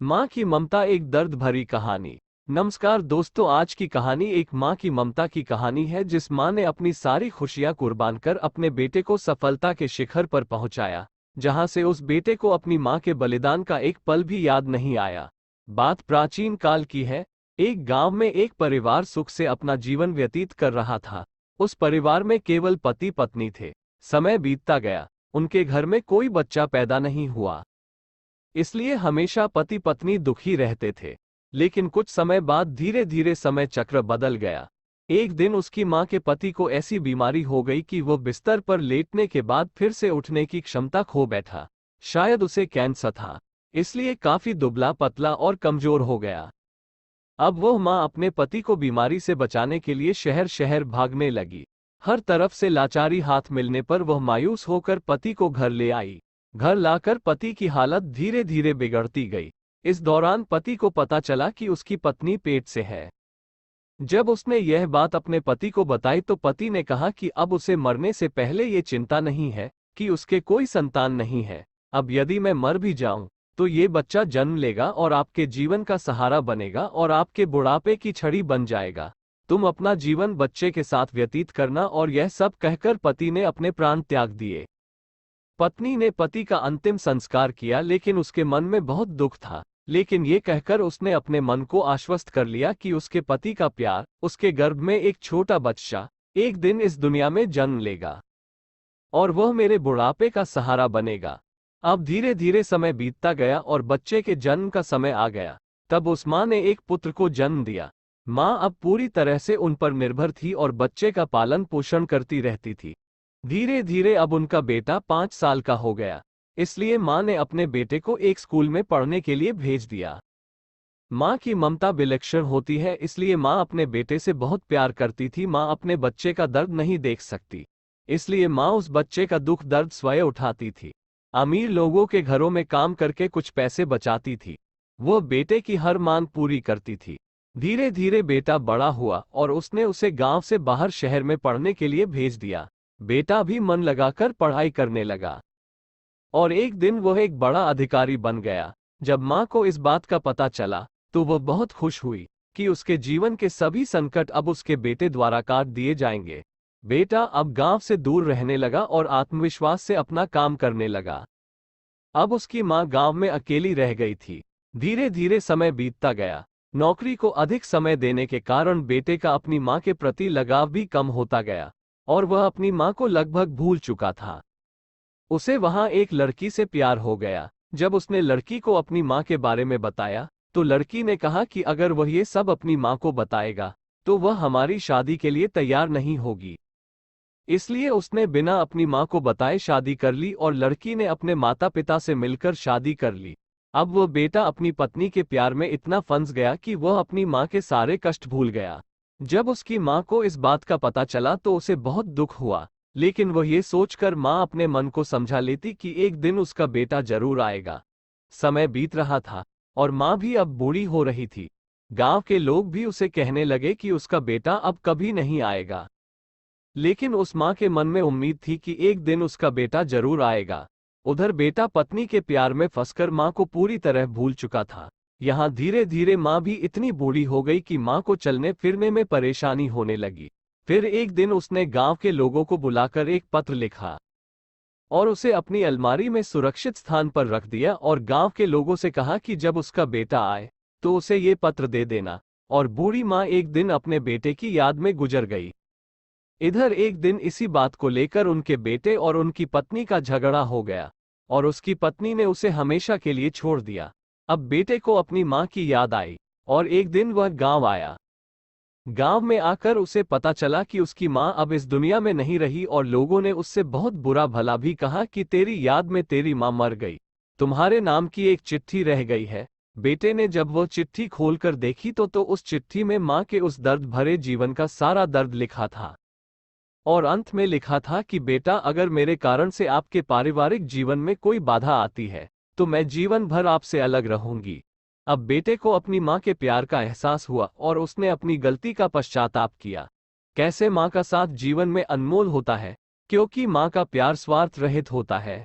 माँ की ममता, एक दर्द भरी कहानी। नमस्कार दोस्तों, आज की कहानी एक माँ की ममता की कहानी है, जिस माँ ने अपनी सारी खुशियाँ कुर्बान कर अपने बेटे को सफलता के शिखर पर पहुंचाया, जहां से उस बेटे को अपनी माँ के बलिदान का एक पल भी याद नहीं आया। बात प्राचीन काल की है। एक गांव में एक परिवार सुख से अपना जीवन व्यतीत कर रहा था। उस परिवार में केवल पति पत्नी थे। समय बीतता गया, उनके घर में कोई बच्चा पैदा नहीं हुआ, इसलिए हमेशा पति पत्नी दुखी रहते थे। लेकिन कुछ समय बाद धीरे धीरे समय चक्र बदल गया। एक दिन उसकी मां के पति को ऐसी बीमारी हो गई कि वो बिस्तर पर लेटने के बाद फिर से उठने की क्षमता खो बैठा। शायद उसे कैंसर था, इसलिए काफी दुबला पतला और कमजोर हो गया। अब वह मां अपने पति को बीमारी से बचाने के लिए शहर शहर भागने लगी। हर तरफ से लाचारी हाथ मिलने पर वह मायूस होकर पति को घर ले आई। घर लाकर पति की हालत धीरे धीरे बिगड़ती गई। इस दौरान पति को पता चला कि उसकी पत्नी पेट से है। जब उसने यह बात अपने पति को बताई तो पति ने कहा कि अब उसे मरने से पहले ये चिंता नहीं है कि उसके कोई संतान नहीं है। अब यदि मैं मर भी जाऊं तो ये बच्चा जन्म लेगा और आपके जीवन का सहारा बनेगा और आपके बुढ़ापे की छड़ी बन जाएगा। तुम अपना जीवन बच्चे के साथ व्यतीत करना। और यह सब कहकर पति ने अपने प्राण त्याग दिए। पत्नी ने पति का अंतिम संस्कार किया, लेकिन उसके मन में बहुत दुख था। लेकिन ये कहकर उसने अपने मन को आश्वस्त कर लिया कि उसके पति का प्यार, उसके गर्भ में एक छोटा बच्चा एक दिन इस दुनिया में जन्म लेगा और वह मेरे बुढ़ापे का सहारा बनेगा। अब धीरे धीरे समय बीतता गया और बच्चे के जन्म का समय आ गया। तब उस माँ ने एक पुत्र को जन्म दिया। माँ अब पूरी तरह से उन पर निर्भर थी और बच्चे का पालन पोषण करती रहती थी। धीरे धीरे अब उनका बेटा 5 साल का हो गया, इसलिए माँ ने अपने बेटे को एक स्कूल में पढ़ने के लिए भेज दिया। माँ की ममता विलक्षण होती है, इसलिए माँ अपने बेटे से बहुत प्यार करती थी। माँ अपने बच्चे का दर्द नहीं देख सकती, इसलिए माँ उस बच्चे का दुख दर्द स्वयं उठाती थी। अमीर लोगों के घरों में काम करके कुछ पैसे बचाती थी। वह बेटे की हर मांग पूरी करती थी। धीरे धीरे बेटा बड़ा हुआ और उसने उसे गांव से बाहर शहर में पढ़ने के लिए भेज दिया। बेटा भी मन लगाकर पढ़ाई करने लगा और एक दिन वह एक बड़ा अधिकारी बन गया। जब माँ को इस बात का पता चला तो वह बहुत खुश हुई कि उसके जीवन के सभी संकट अब उसके बेटे द्वारा काट दिए जाएंगे। बेटा अब गांव से दूर रहने लगा और आत्मविश्वास से अपना काम करने लगा। अब उसकी माँ गांव में अकेली रह गई थी। धीरे धीरे समय बीतता गया। नौकरी को अधिक समय देने के कारण बेटे का अपनी माँ के प्रति लगाव भी कम होता गया और वह अपनी माँ को लगभग भूल चुका था। उसे वहां एक लड़की से प्यार हो गया। जब उसने लड़की को अपनी माँ के बारे में बताया तो लड़की ने कहा कि अगर वह ये सब अपनी माँ को बताएगा तो वह हमारी शादी के लिए तैयार नहीं होगी। इसलिए उसने बिना अपनी माँ को बताए शादी कर ली और लड़की ने अपने माता पिता से मिलकर शादी कर ली। अब वह बेटा अपनी पत्नी के प्यार में इतना फंस गया कि वह अपनी माँ के सारे कष्ट भूल गया। जब उसकी माँ को इस बात का पता चला तो उसे बहुत दुख हुआ, लेकिन वह ये सोचकर माँ अपने मन को समझा लेती कि एक दिन उसका बेटा जरूर आएगा। समय बीत रहा था और माँ भी अब बूढ़ी हो रही थी। गांव के लोग भी उसे कहने लगे कि उसका बेटा अब कभी नहीं आएगा। लेकिन उस माँ के मन में उम्मीद थी कि एक दिन उसका बेटा जरूर आएगा। उधर बेटा पत्नी के प्यार में फंसकर माँ को पूरी तरह भूल चुका था। यहाँ धीरे धीरे माँ भी इतनी बूढ़ी हो गई कि माँ को चलने फिरने में परेशानी होने लगी। फिर एक दिन उसने गांव के लोगों को बुलाकर एक पत्र लिखा और उसे अपनी अलमारी में सुरक्षित स्थान पर रख दिया और गांव के लोगों से कहा कि जब उसका बेटा आए तो उसे ये पत्र दे देना। और बूढ़ी माँ एक दिन अपने बेटे की याद में गुजर गई। इधर एक दिन इसी बात को लेकर उनके बेटे और उनकी पत्नी का झगड़ा हो गया और उसकी पत्नी ने उसे हमेशा के लिए छोड़ दिया। अब बेटे को अपनी माँ की याद आई और एक दिन वह गांव आया। गांव में आकर उसे पता चला कि उसकी माँ अब इस दुनिया में नहीं रही और लोगों ने उससे बहुत बुरा भला भी कहा कि तेरी याद में तेरी माँ मर गई, तुम्हारे नाम की एक चिट्ठी रह गई है। बेटे ने जब वो चिट्ठी खोलकर देखी तो उस चिट्ठी में माँ के उस दर्द भरे जीवन का सारा दर्द लिखा था और अंत में लिखा था कि बेटा, अगर मेरे कारण से आपके पारिवारिक जीवन में कोई बाधा आती है तो मैं जीवन भर आपसे अलग रहूंगी। अब बेटे को अपनी माँ के प्यार का एहसास हुआ और उसने अपनी गलती का पश्चाताप किया। कैसे माँ का साथ जीवन में अनमोल होता है, क्योंकि माँ का प्यार स्वार्थ रहित होता है।